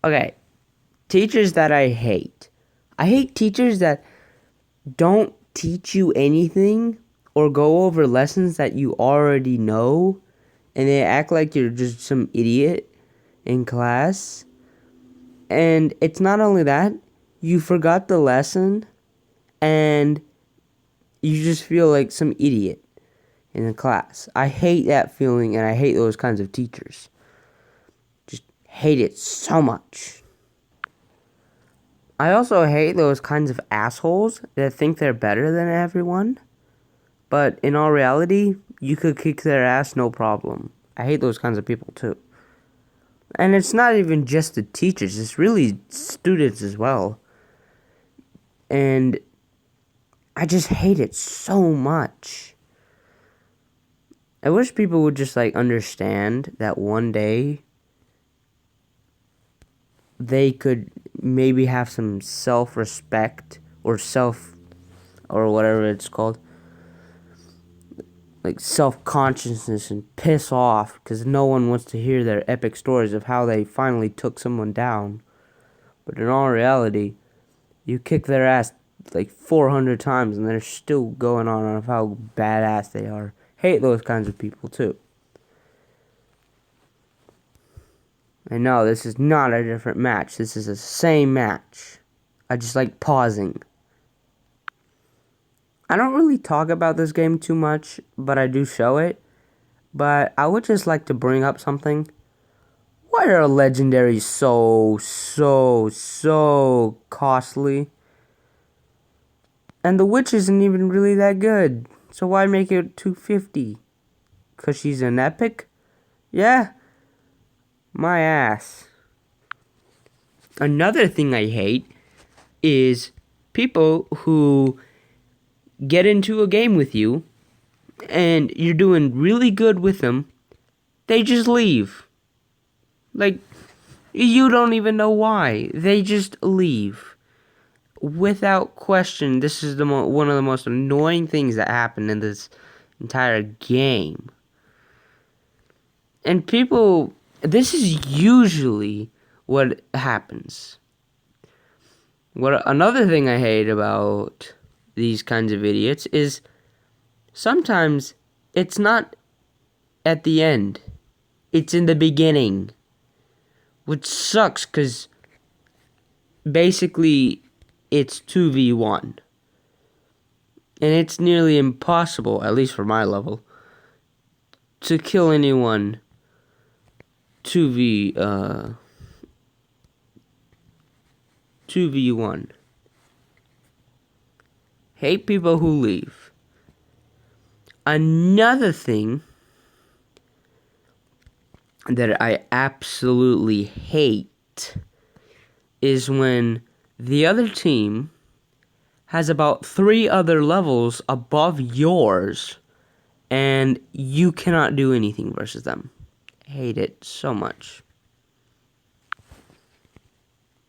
Okay, teachers that I hate. I hate teachers that don't teach you anything or go over lessons that you already know and they act like you're just some idiot in class. And it's not only that, you forgot the lesson and you just feel like some idiot in the class. I hate that feeling and I hate those kinds of teachers. Just hate it so much. I also hate those kinds of assholes that think they're better than everyone, but in all reality, you could kick their ass no problem. I hate those kinds of people too. And it's not even just the teachers, it's really students as well. And I just hate it so much. I wish people would just understand that one day they could maybe have some self-respect or whatever it's called, self-consciousness, and piss off because no one wants to hear their epic stories of how they finally took someone down. But in all reality, you kick their ass 400 times and they're still going on of how badass they are. Hate those kinds of people too. And no, this is not a different match. This is the same match. I just like pausing. I don't really talk about this game too much, but I do show it. But I would just like to bring up something. Why are legendaries so costly? And the witch isn't even really that good. So why make it 250? Because she's an epic? Yeah. My ass. Another thing I hate is people who get into a game with you and you're doing really good with them. They just leave. You don't even know why. They just leave. Without question, this is one of the most annoying things that happen in this entire game. And this is usually what happens. Another thing I hate about these kinds of idiots is sometimes it's not at the end. It's in the beginning. Which sucks because basically it's 2v1. And it's nearly impossible, at least for my level, to kill anyone 2v1. Hate people who leave. Another thing that I absolutely hate is when the other team has about 3 other levels above yours and you cannot do anything versus them. I hate it so much.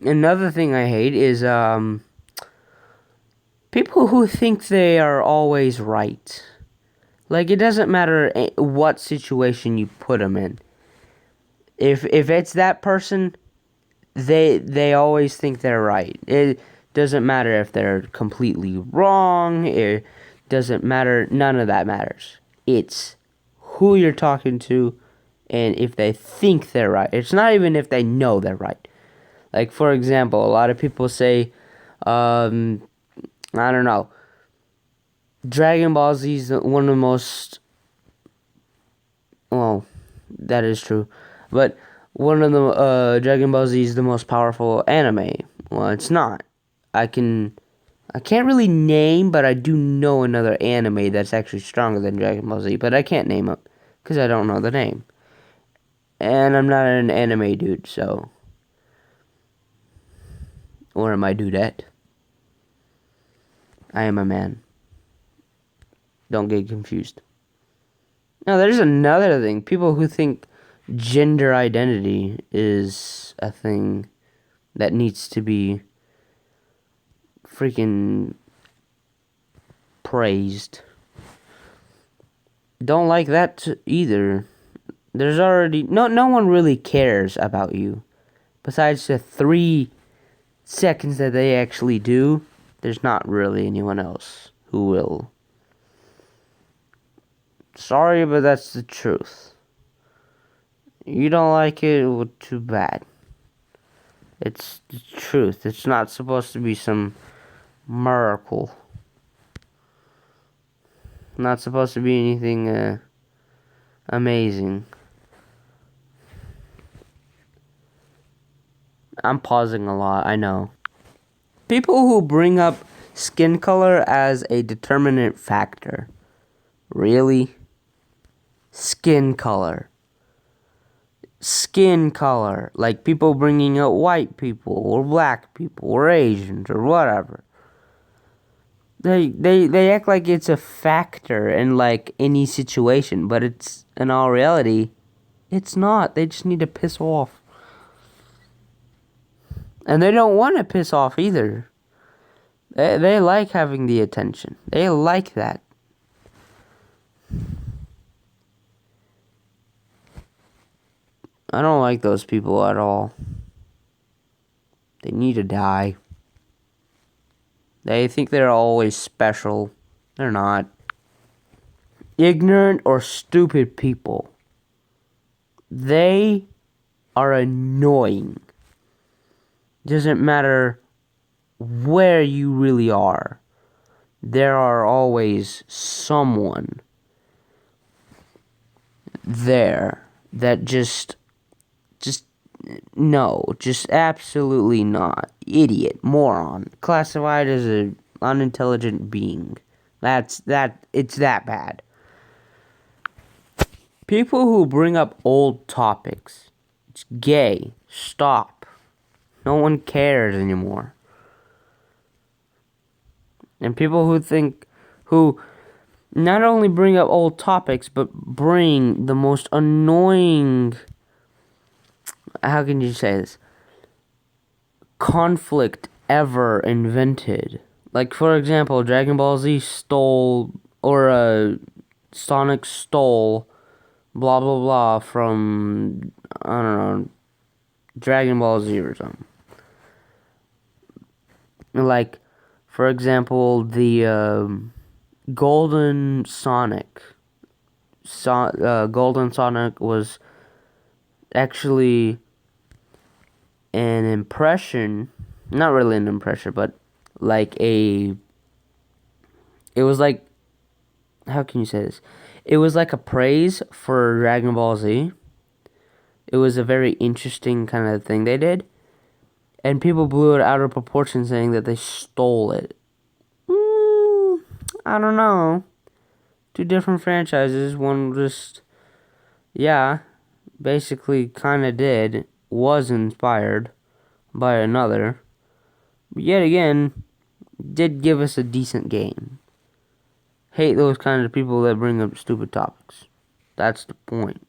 Another thing I hate is people who think they are always right. It doesn't matter what situation you put them in. If it's that person, they always think they're right. It doesn't matter if they're completely wrong. It doesn't matter. None of that matters. It's who you're talking to and if they think they're right. It's not even if they know they're right. For example, a lot of people say, I don't know, Dragon Ball Z is one of the most... Well, that is true. But one of the Dragon Ball Z is the most powerful anime. Well, it's not. I can't really name, but I do know another anime that's actually stronger than Dragon Ball Z. But I can't name it because I don't know the name. And I'm not an anime dude, so... Or am I dudette? I am a man. Don't get confused. Now, there's another thing. People who think gender identity is a thing that needs to be freaking praised. Don't like that either. There's already... No one really cares about you. besides the 3 seconds that they actually do, there's not really anyone else who will. Sorry, but that's the truth. You don't like it, well, too bad. It's the truth. It's not supposed to be some miracle. Not supposed to be anything amazing. I'm pausing a lot, I know. People who bring up skin color as a determinant factor. Really? Skin color. Skin color. Like people bringing up white people or black people or Asians or whatever. They act like it's a factor in like any situation, but it's in all reality, it's not. They just need to piss off. And they don't want to piss off either. They like having the attention. They like that. I don't like those people at all. They need to die. They think they're always special. They're not. Ignorant or stupid people. They are annoying. Doesn't matter where you really are. There are always someone there that just absolutely not. Idiot, moron, classified as an unintelligent being. It's that bad. People who bring up old topics. It's gay. Stop. No one cares anymore. And people who not only bring up old topics, but bring the most annoying, how can you say this, conflict ever invented. Like, for example, Dragon Ball Z stole, or Sonic stole, blah blah blah, from, I don't know, Dragon Ball Z or something. Like, for example, the Golden Sonic. Golden Sonic was actually an impression, not really an impression, but like it was like, how can you say this? It was like a praise for Dragon Ball Z. It was a very interesting kind of thing they did. And people blew it out of proportion, saying that they stole it. I don't know. 2 different franchises. One just, basically kind of was inspired by another. But yet again, did give us a decent game. Hate those kinds of people that bring up stupid topics. That's the point.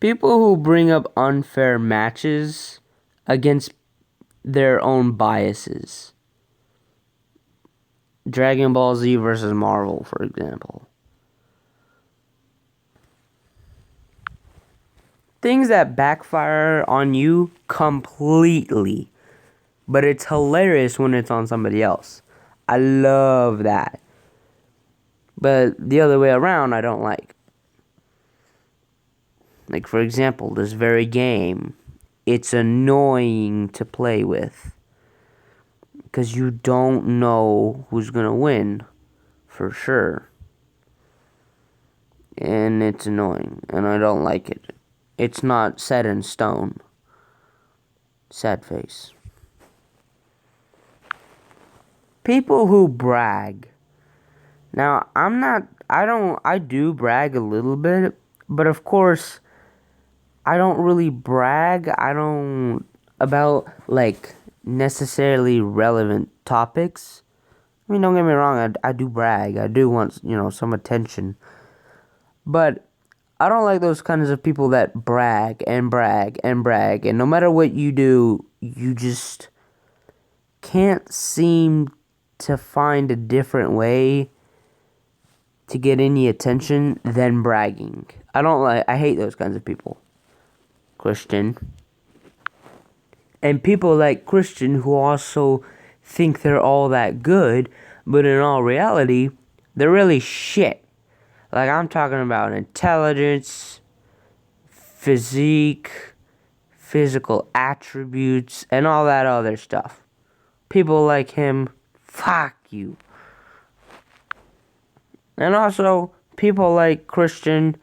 People who bring up unfair matches against their own biases. Dragon Ball Z versus Marvel, for example. Things that backfire on you completely. But it's hilarious when it's on somebody else. I love that. But the other way around, I don't like. Like, for example, this very game. It's annoying to play with. Because you don't know who's going to win. For sure. And it's annoying. And I don't like it. It's not set in stone. Sad face. People who brag. Now, I do brag a little bit. But of course, I don't really brag. About, like, necessarily relevant topics. I mean, don't get me wrong, I do brag. I do want, some attention. But I don't like those kinds of people that brag and brag and brag. And no matter what you do, you just can't seem to find a different way to get any attention than bragging. I hate those kinds of people. Christian, And people like Christian who also think they're all that good, but in all reality, they're really shit. Like, I'm talking about intelligence, physique, physical attributes, and all that other stuff. People like him, fuck you. And also, people like Christian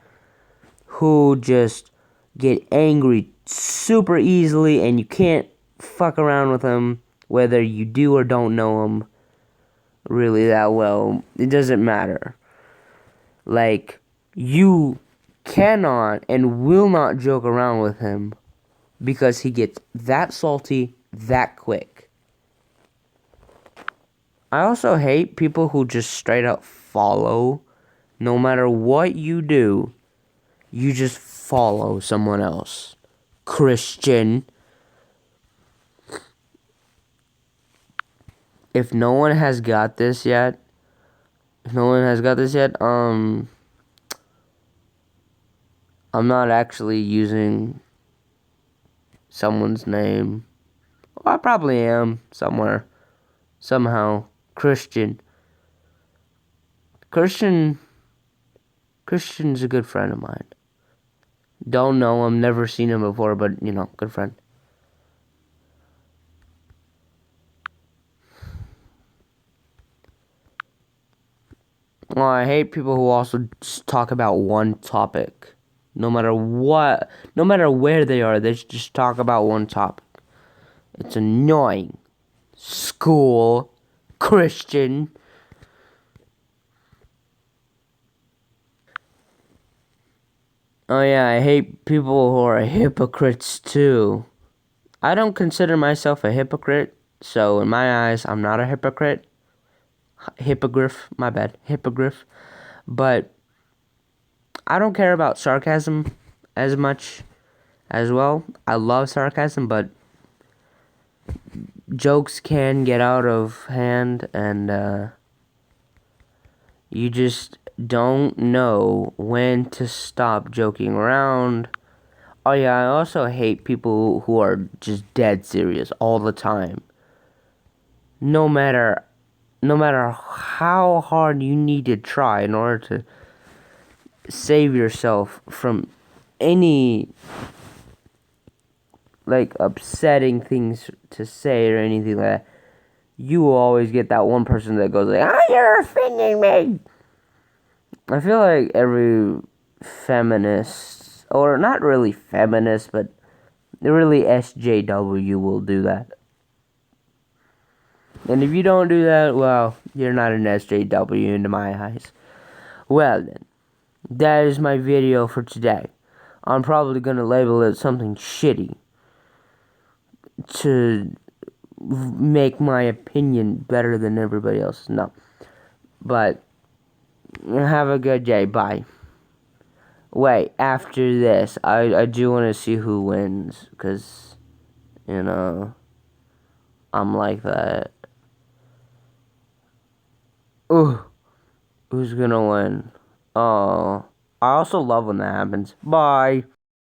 who just get angry super easily and you can't fuck around with them whether you do or don't know them really that well. It doesn't matter. Like, you cannot and will not joke around with him because he gets that salty that quick. I also hate people who just straight up follow. No matter what you do, you just follow someone else. Christian. If no one has got this yet, I'm not actually using someone's name. Well, I probably am somewhere, somehow. Christian's a good friend of mine. Don't know him, never seen him before, but, good friend. Well, I hate people who also just talk about one topic. No matter what, no matter where they are, they just talk about one topic. It's annoying. School, Christian. Oh yeah, I hate people who are hypocrites too. I don't consider myself a hypocrite, so in my eyes, I'm not a hypocrite. Hippogriff, my bad, hippogriff. But I don't care about sarcasm as much as well. I love sarcasm, but jokes can get out of hand, and you just don't know when to stop joking around. Oh yeah, I also hate people who are just dead serious all the time. No matter how hard you need to try in order to save yourself from any like upsetting things to say or anything like that, you will always get that one person that goes like, "Oh, you're offending me." I feel like every feminist, or not really feminist, but really SJW will do that. And if you don't do that, well, you're not an SJW into my eyes. Well then, that is my video for today. I'm probably going to label it something shitty to make my opinion better than everybody else's. No. But, have a good day. Bye. Wait, after this, I do want to see who wins. Because, I'm like that. Ooh. Who's gonna win? Oh. I also love when that happens. Bye.